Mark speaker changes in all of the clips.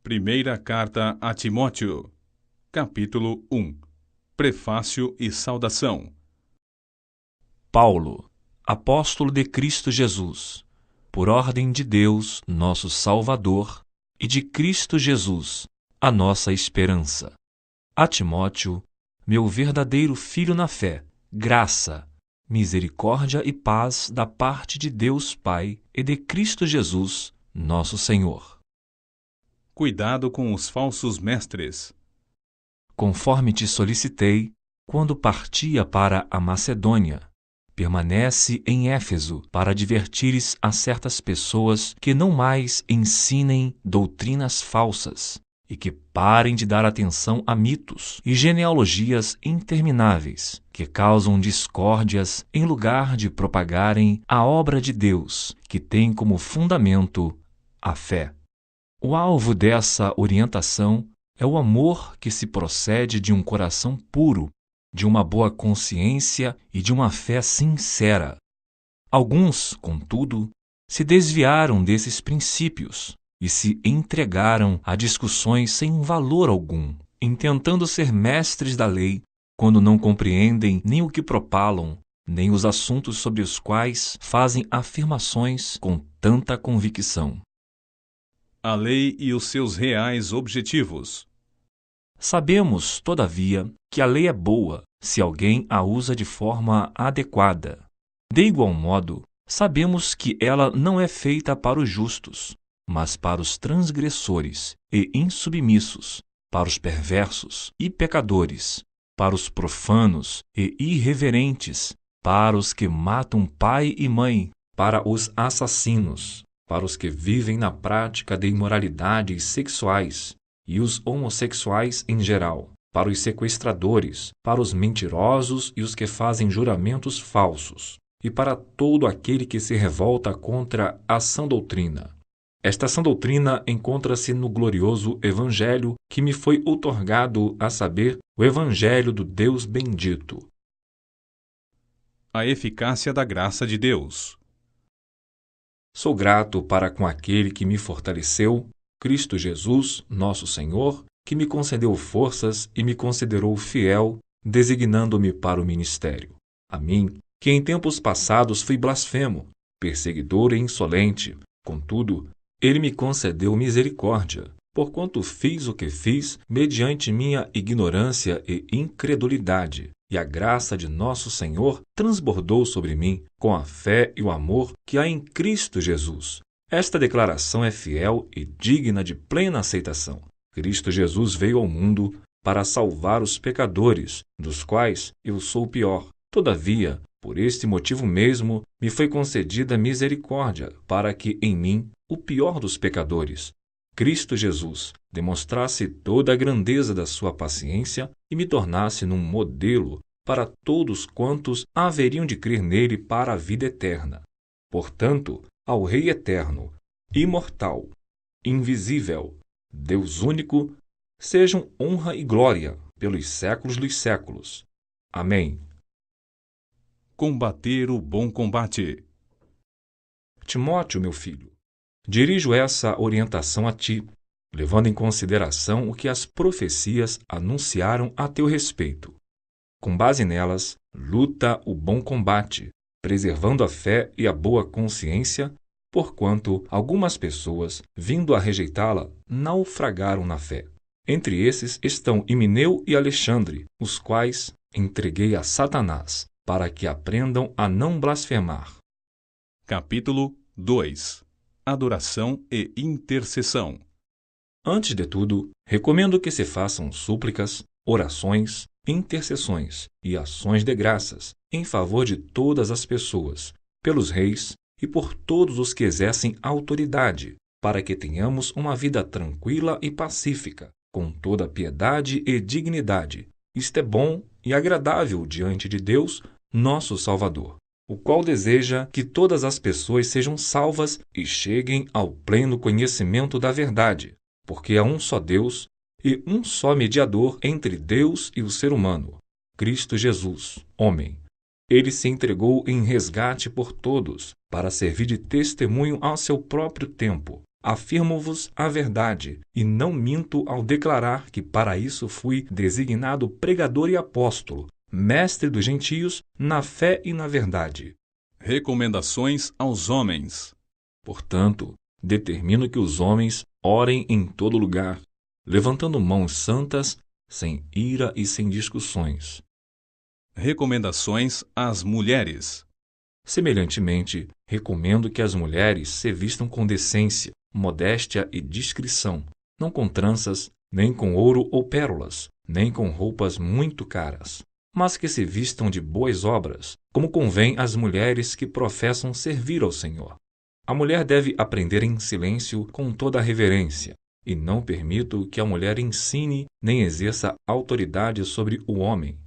Speaker 1: Primeira Carta a Timóteo, capítulo 1. Prefácio e saudação.
Speaker 2: Paulo, apóstolo de Cristo Jesus, por ordem de Deus, nosso Salvador, e de Cristo Jesus, a nossa esperança. A Timóteo, meu verdadeiro filho na fé, graça, misericórdia e paz da parte de Deus Pai e de Cristo Jesus, nosso Senhor.
Speaker 1: Cuidado com os falsos mestres.
Speaker 2: Conforme te solicitei, quando partia para a Macedônia, permanece em Éfeso para advertires a certas pessoas que não mais ensinem doutrinas falsas e que parem de dar atenção a mitos e genealogias intermináveis que causam discórdias em lugar de propagarem a obra de Deus, que tem como fundamento a fé. O alvo dessa orientação é o amor que se procede de um coração puro, de uma boa consciência e de uma fé sincera. Alguns, contudo, se desviaram desses princípios e se entregaram a discussões sem valor algum, intentando ser mestres da lei, quando não compreendem nem o que propalam, nem os assuntos sobre os quais fazem afirmações com tanta convicção.
Speaker 1: A lei e os seus reais objetivos.
Speaker 2: Sabemos, todavia, que a lei é boa se alguém a usa de forma adequada. De igual modo, sabemos que ela não é feita para os justos, mas para os transgressores e insubmissos, para os perversos e pecadores, para os profanos e irreverentes, para os que matam pai e mãe, para os assassinos, para os que vivem na prática de imoralidades sexuais e os homossexuais em geral, para os sequestradores, para os mentirosos e os que fazem juramentos falsos, e para todo aquele que se revolta contra a sã doutrina. Esta sã doutrina encontra-se no glorioso Evangelho que me foi outorgado, a saber, o Evangelho do Deus bendito.
Speaker 1: A eficácia da graça de Deus.
Speaker 2: Sou grato para com aquele que me fortaleceu, Cristo Jesus, nosso Senhor, que me concedeu forças e me considerou fiel, designando-me para o ministério. A mim, que em tempos passados fui blasfemo, perseguidor e insolente, contudo, ele me concedeu misericórdia, porquanto fiz o que fiz mediante minha ignorância e incredulidade, e a graça de nosso Senhor transbordou sobre mim com a fé e o amor que há em Cristo Jesus. Esta declaração é fiel e digna de plena aceitação. Cristo Jesus veio ao mundo para salvar os pecadores, dos quais eu sou o pior. Todavia, por este motivo mesmo, me foi concedida misericórdia, para que em mim, o pior dos pecadores, Cristo Jesus, demonstrasse toda a grandeza da sua paciência e me tornasse num modelo para todos quantos haveriam de crer nele para a vida eterna. Portanto, ao Rei eterno, imortal, invisível, Deus único, sejam honra e glória pelos séculos dos séculos. Amém.
Speaker 1: Combater o bom combate.
Speaker 2: Timóteo, meu filho, dirijo essa orientação a ti, levando em consideração o que as profecias anunciaram a teu respeito. Com base nelas, luta o bom combate, preservando a fé e a boa consciência, porquanto algumas pessoas, vindo a rejeitá-la, naufragaram na fé. Entre esses estão Himeneu e Alexandre, os quais entreguei a Satanás, para que aprendam a não blasfemar.
Speaker 1: Capítulo 2. Adoração e intercessão.
Speaker 2: Antes de tudo, recomendo que se façam súplicas, orações, intercessões e ações de graças em favor de todas as pessoas, pelos reis e por todos os que exercem autoridade, para que tenhamos uma vida tranquila e pacífica, com toda piedade e dignidade. Isto é bom e agradável diante de Deus, nosso Salvador, o qual deseja que todas as pessoas sejam salvas e cheguem ao pleno conhecimento da verdade, porque há um só Deus e um só mediador entre Deus e o ser humano, Cristo Jesus, homem. Ele se entregou em resgate por todos, para servir de testemunho ao seu próprio tempo, Afirmo-vos a verdade, e não minto ao declarar que para isso fui designado pregador e apóstolo, mestre dos gentios, na fé e na verdade.
Speaker 1: Recomendações aos homens.
Speaker 2: Portanto, determino que os homens orem em todo lugar, levantando mãos santas, sem ira e sem discussões.
Speaker 1: Recomendações às mulheres.
Speaker 2: Semelhantemente, recomendo que as mulheres se vistam com decência, modéstia e discrição, não com tranças, nem com ouro ou pérolas, nem com roupas muito caras, mas que se vistam de boas obras, como convém às mulheres que professam servir ao Senhor. A mulher deve aprender em silêncio com toda a reverência, e não permito que a mulher ensine nem exerça autoridade sobre o homem.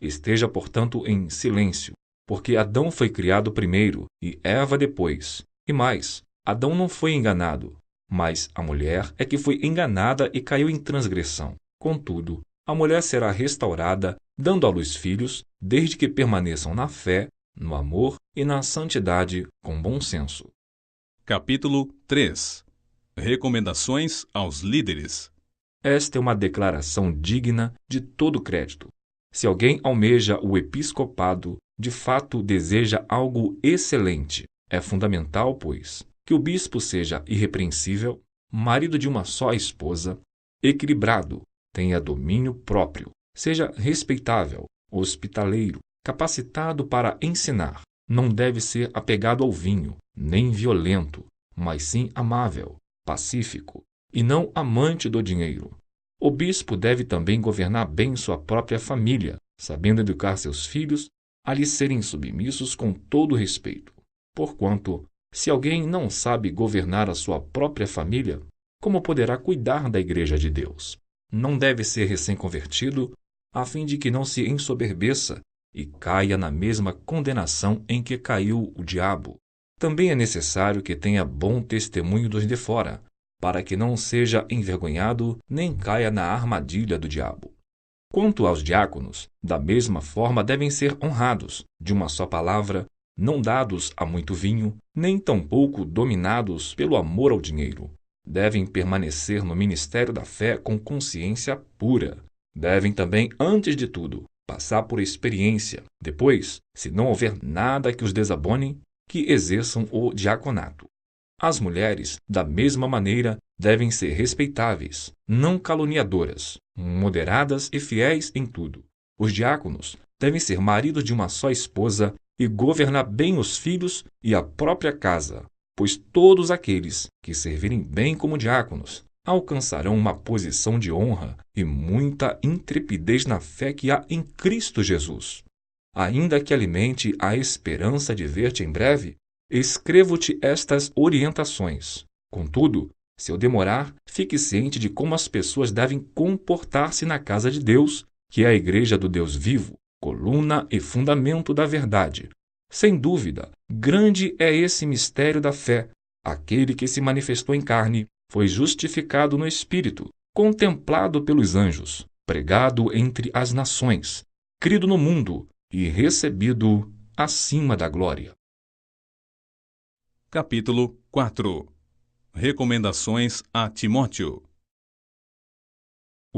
Speaker 2: Esteja, portanto, em silêncio, porque Adão foi criado primeiro e Eva depois. E mais, Adão não foi enganado, mas a mulher é que foi enganada e caiu em transgressão. Contudo, a mulher será restaurada, dando à luz filhos, desde que permaneçam na fé, no amor e na santidade com bom senso.
Speaker 1: Capítulo 3. Recomendações aos líderes.
Speaker 2: Esta é uma declaração digna de todo crédito. Se alguém almeja o episcopado, de fato deseja algo excelente. É fundamental, pois, que o bispo seja irrepreensível, marido de uma só esposa, equilibrado, tenha domínio próprio, seja respeitável, hospitaleiro, capacitado para ensinar. Não deve ser apegado ao vinho, nem violento, mas sim amável, pacífico, e não amante do dinheiro. O bispo deve também governar bem sua própria família, sabendo educar seus filhos a lhe serem submissos com todo respeito. Porquanto, se alguém não sabe governar a sua própria família, como poderá cuidar da igreja de Deus? Não deve ser recém-convertido, a fim de que não se ensoberbeça e caia na mesma condenação em que caiu o diabo. Também é necessário que tenha bom testemunho dos de fora, para que não seja envergonhado nem caia na armadilha do diabo. Quanto aos diáconos, da mesma forma devem ser honrados, de uma só palavra, não dados a muito vinho, nem tampouco dominados pelo amor ao dinheiro. Devem permanecer no ministério da fé com consciência pura. Devem também, antes de tudo, passar por experiência. Depois, se não houver nada que os desabone, que exerçam o diaconato. As mulheres, da mesma maneira, devem ser respeitáveis, não caluniadoras, moderadas e fiéis em tudo. Os diáconos devem ser maridos de uma só esposa e governar bem os filhos e a própria casa, pois todos aqueles que servirem bem como diáconos alcançarão uma posição de honra e muita intrepidez na fé que há em Cristo Jesus. Ainda que alimente a esperança de ver-te em breve, escrevo-te estas orientações. Contudo, se eu demorar, fique ciente de como as pessoas devem comportar-se na casa de Deus, que é a igreja do Deus vivo, coluna e fundamento da verdade. Sem dúvida, grande é esse mistério da fé. Aquele que se manifestou em carne foi justificado no Espírito, contemplado pelos anjos, pregado entre as nações, crido no mundo e recebido acima da glória.
Speaker 1: Capítulo 4. Recomendações a Timóteo.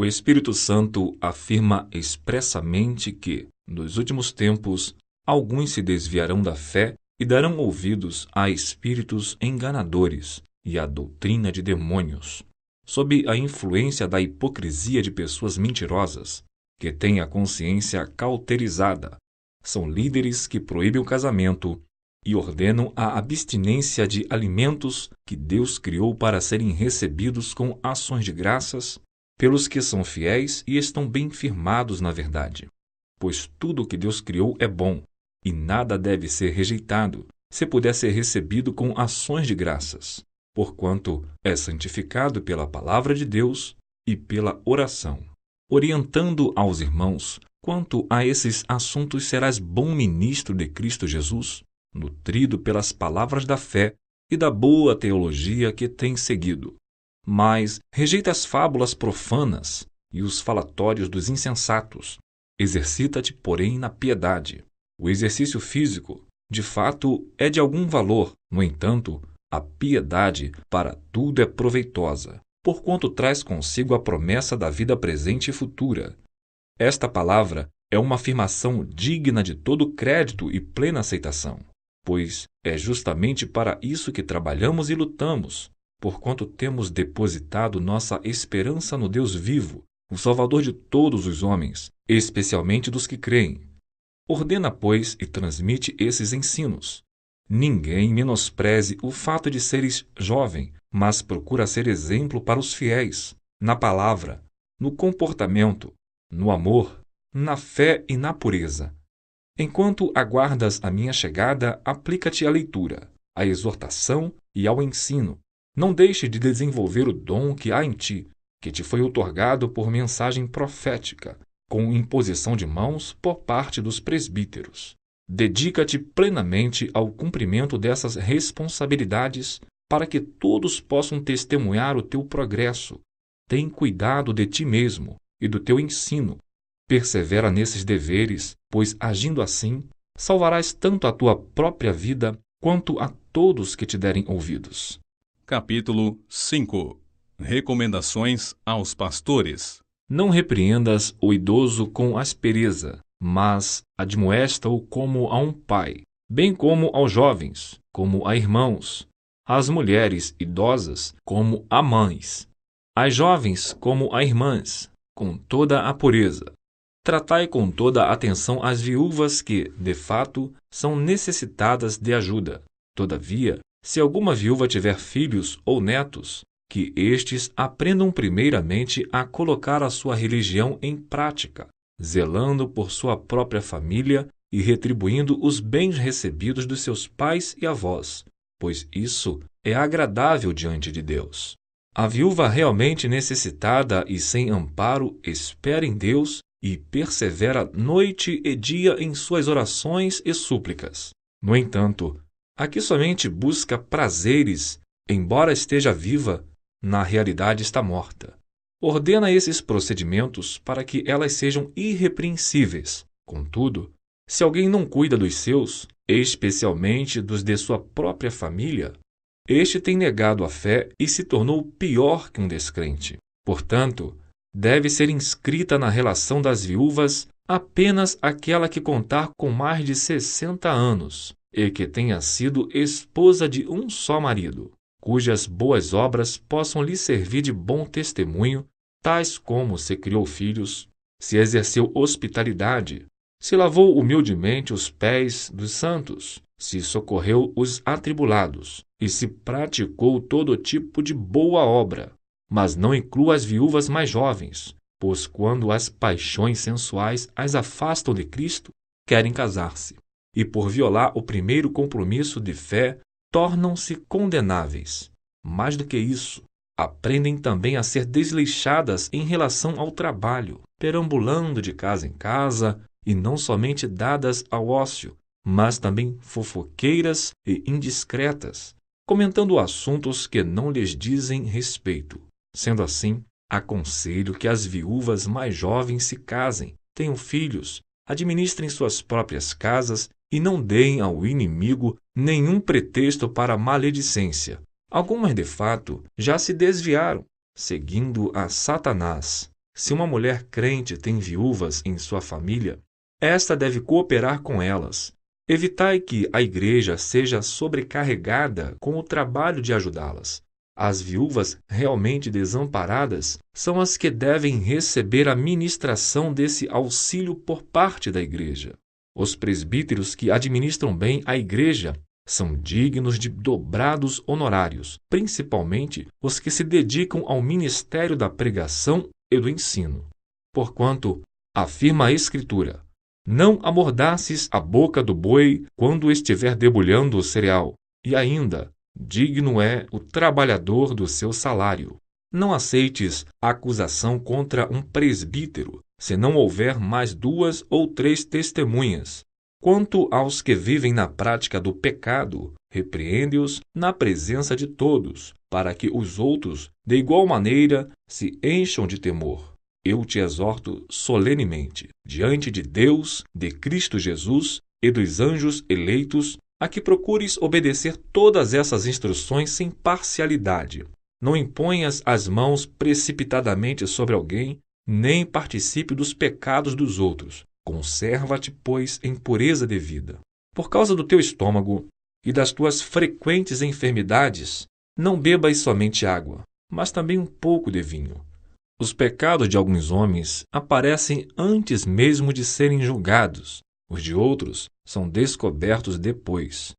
Speaker 2: O Espírito Santo afirma expressamente que, nos últimos tempos, alguns se desviarão da fé e darão ouvidos a espíritos enganadores e à doutrina de demônios, sob a influência da hipocrisia de pessoas mentirosas, que têm a consciência cauterizada. São líderes que proíbem o casamento e ordenam a abstinência de alimentos que Deus criou para serem recebidos com ações de graças pelos que são fiéis e estão bem firmados na verdade. Pois tudo o que Deus criou é bom, e nada deve ser rejeitado, se puder ser recebido com ações de graças, porquanto é santificado pela palavra de Deus e pela oração. Orientando aos irmãos, quanto a esses assuntos serás bom ministro de Cristo Jesus, nutrido pelas palavras da fé e da boa teologia que tens seguido. Mas rejeita as fábulas profanas e os falatórios dos insensatos. Exercita-te, porém, na piedade. O exercício físico, de fato, é de algum valor. No entanto, A piedade para tudo é proveitosa, porquanto traz consigo a promessa da vida presente e futura. Esta palavra é uma afirmação digna de todo crédito e plena aceitação, pois é justamente para isso que trabalhamos e lutamos, porquanto temos depositado nossa esperança no Deus vivo, o Salvador de todos os homens, especialmente dos que creem. Ordena, pois, e transmite esses ensinos. Ninguém menospreze o fato de seres jovem, mas procura ser exemplo para os fiéis, na palavra, no comportamento, no amor, na fé e na pureza. Enquanto aguardas a minha chegada, aplica-te à leitura, à exortação e ao ensino. Não deixe de desenvolver o dom que há em ti, que te foi outorgado por mensagem profética, com imposição de mãos por parte dos presbíteros. Dedica-te plenamente ao cumprimento dessas responsabilidades para que todos possam testemunhar o teu progresso. Tem cuidado de ti mesmo e do teu ensino. Persevera nesses deveres, pois, agindo assim, salvarás tanto a tua própria vida quanto a todos que te derem ouvidos.
Speaker 1: Capítulo 5. Recomendações aos pastores.
Speaker 2: Não repreendas o idoso com aspereza, mas admoesta-o como a um pai, bem como aos jovens, como a irmãos, às mulheres idosas, como a mães, às jovens, como a irmãs, com toda a pureza. Tratai com toda a atenção as viúvas que, de fato, são necessitadas de ajuda. Todavia, se alguma viúva tiver filhos ou netos, que estes aprendam primeiramente a colocar a sua religião em prática, zelando por sua própria família e retribuindo os bens recebidos dos seus pais e avós, pois isso é agradável diante de Deus. A viúva realmente necessitada e sem amparo espera em Deus e persevera noite e dia em suas orações e súplicas. No entanto, a que somente busca prazeres, embora esteja viva, na realidade está morta. Ordena esses procedimentos para que elas sejam irrepreensíveis. Contudo, se alguém não cuida dos seus, especialmente dos de sua própria família, este tem negado a fé e se tornou pior que um descrente. Portanto, deve ser inscrita na relação das viúvas apenas aquela que contar com mais de 60 anos e que tenha sido esposa de um só marido, cujas boas obras possam lhe servir de bom testemunho, tais como se criou filhos, se exerceu hospitalidade, se lavou humildemente os pés dos santos, se socorreu os atribulados e se praticou todo tipo de boa obra. Mas não inclua as viúvas mais jovens, pois quando as paixões sensuais as afastam de Cristo, querem casar-se, e por violar o primeiro compromisso de fé, tornam-se condenáveis. Mais do que isso, aprendem também a ser desleixadas em relação ao trabalho, perambulando de casa em casa, e não somente dadas ao ócio, mas também fofoqueiras e indiscretas, comentando assuntos que não lhes dizem respeito. Sendo assim, aconselho que as viúvas mais jovens se casem, tenham filhos, administrem suas próprias casas e não deem ao inimigo nenhum pretexto para a maledicência. Algumas, de fato, já se desviaram, seguindo a Satanás. Se uma mulher crente tem viúvas em sua família, esta deve cooperar com elas. Evitai que a igreja seja sobrecarregada com o trabalho de ajudá-las. As viúvas realmente desamparadas são as que devem receber a ministração desse auxílio por parte da igreja. Os presbíteros que administram bem a igreja são dignos de dobrados honorários, principalmente os que se dedicam ao ministério da pregação e do ensino. Porquanto, afirma a Escritura, não amordaces a boca do boi quando estiver debulhando o cereal, e ainda, digno é o trabalhador do seu salário. Não aceites acusação contra um presbítero, se não houver mais 2 ou 3 testemunhas. Quanto aos que vivem na prática do pecado, repreende-os na presença de todos, para que os outros, de igual maneira, se encham de temor. Eu te exorto solenemente, diante de Deus, de Cristo Jesus e dos anjos eleitos, a que procures obedecer todas essas instruções sem parcialidade. Não imponhas as mãos precipitadamente sobre alguém, nem participe dos pecados dos outros. Conserva-te, pois, em pureza de vida. Por causa do teu estômago e das tuas frequentes enfermidades, não bebas somente água, mas também um pouco de vinho. Os pecados de alguns homens aparecem antes mesmo de serem julgados, os de outros são descobertos depois.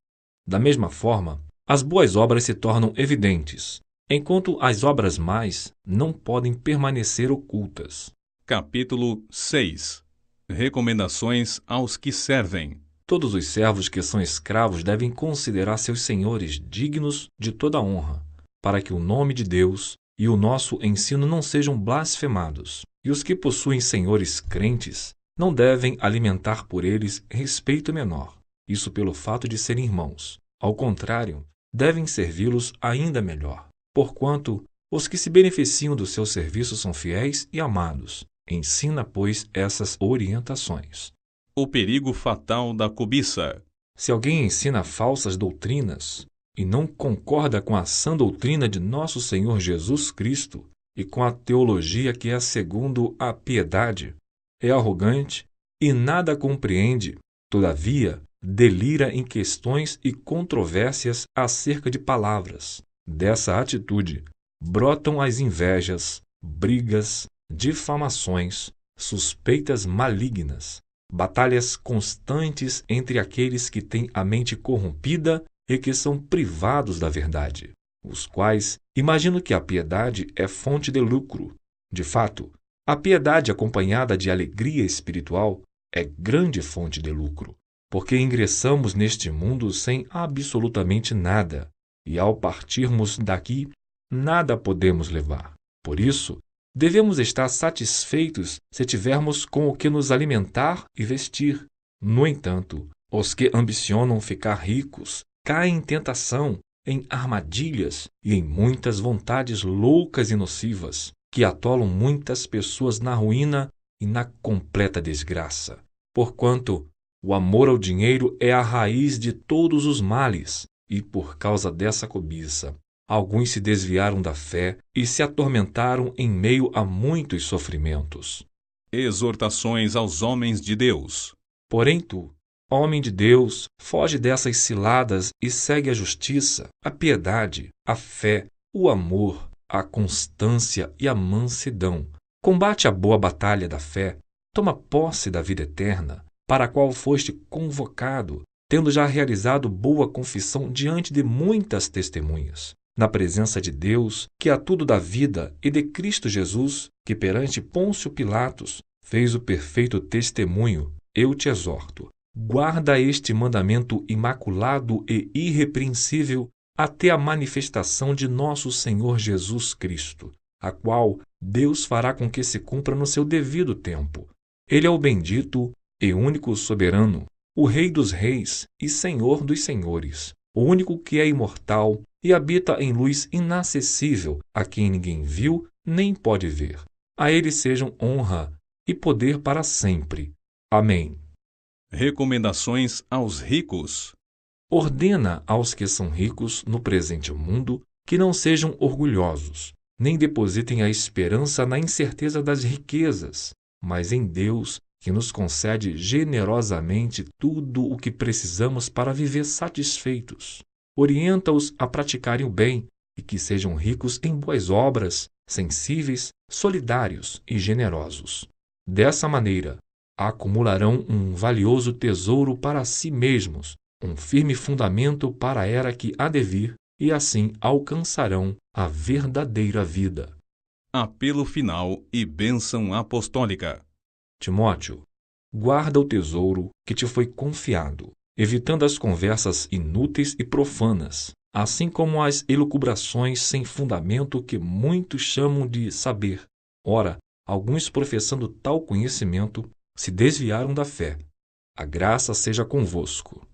Speaker 2: Da mesma forma, as boas obras se tornam evidentes, enquanto as obras más não podem permanecer ocultas.
Speaker 1: Capítulo 6. Recomendações aos que servem.
Speaker 2: Todos os servos que são escravos devem considerar seus senhores dignos de toda honra, para que o nome de Deus e o nosso ensino não sejam blasfemados. E os que possuem senhores crentes não devem alimentar por eles respeito menor, isso pelo fato de serem irmãos. Ao contrário, devem servi-los ainda melhor, porquanto os que se beneficiam do seu serviço são fiéis e amados. Ensina, pois, essas orientações.
Speaker 1: O perigo fatal da cobiça.
Speaker 2: Se alguém ensina falsas doutrinas e não concorda com a sã doutrina de nosso Senhor Jesus Cristo e com a teologia que é segundo a piedade, é arrogante e nada compreende, todavia, delira em questões e controvérsias acerca de palavras. Dessa atitude brotam as invejas, brigas, difamações, suspeitas malignas, batalhas constantes entre aqueles que têm a mente corrompida e que são privados da verdade, os quais imaginam que a piedade é fonte de lucro. De fato, a piedade acompanhada de alegria espiritual é grande fonte de lucro, porque ingressamos neste mundo sem absolutamente nada, e ao partirmos daqui, nada podemos levar. Por isso, devemos estar satisfeitos se tivermos com o que nos alimentar e vestir. No entanto, os que ambicionam ficar ricos caem em tentação, em armadilhas e em muitas vontades loucas e nocivas, que atolam muitas pessoas na ruína e na completa desgraça. Porquanto o amor ao dinheiro é a raiz de todos os males, e por causa dessa cobiça, alguns se desviaram da fé e se atormentaram em meio a muitos sofrimentos.
Speaker 1: Exortações aos homens de Deus.
Speaker 2: Porém tu, homem de Deus, foge dessas ciladas e segue a justiça, a piedade, a fé, o amor, a constância e a mansidão. Combate a boa batalha da fé, toma posse da vida eterna, para a qual foste convocado, tendo já realizado boa confissão diante de muitas testemunhas. Na presença de Deus, que a tudo dá vida, e de Cristo Jesus, que perante Pôncio Pilatos fez o perfeito testemunho, eu te exorto, guarda este mandamento imaculado e irrepreensível até a manifestação de nosso Senhor Jesus Cristo, a qual Deus fará com que se cumpra no seu devido tempo. Ele é o bendito e único soberano, o Rei dos reis e Senhor dos senhores, o único que é imortal e habita em luz inacessível, a quem ninguém viu nem pode ver. A ele sejam honra e poder para sempre. Amém.
Speaker 1: Recomendações aos ricos.
Speaker 2: Ordena aos que são ricos no presente mundo que não sejam orgulhosos, nem depositem a esperança na incerteza das riquezas, mas em Deus, que nos concede generosamente tudo o que precisamos para viver satisfeitos. Orienta-os a praticarem o bem e que sejam ricos em boas obras, sensíveis, solidários e generosos. Dessa maneira, acumularão um valioso tesouro para si mesmos, um firme fundamento para a era que há de vir, e assim alcançarão a verdadeira vida.
Speaker 1: Apelo final e bênção apostólica.
Speaker 2: Timóteo, guarda o tesouro que te foi confiado, evitando as conversas inúteis e profanas, assim como as elucubrações sem fundamento que muitos chamam de saber. Ora, alguns professando tal conhecimento se desviaram da fé. A graça seja convosco.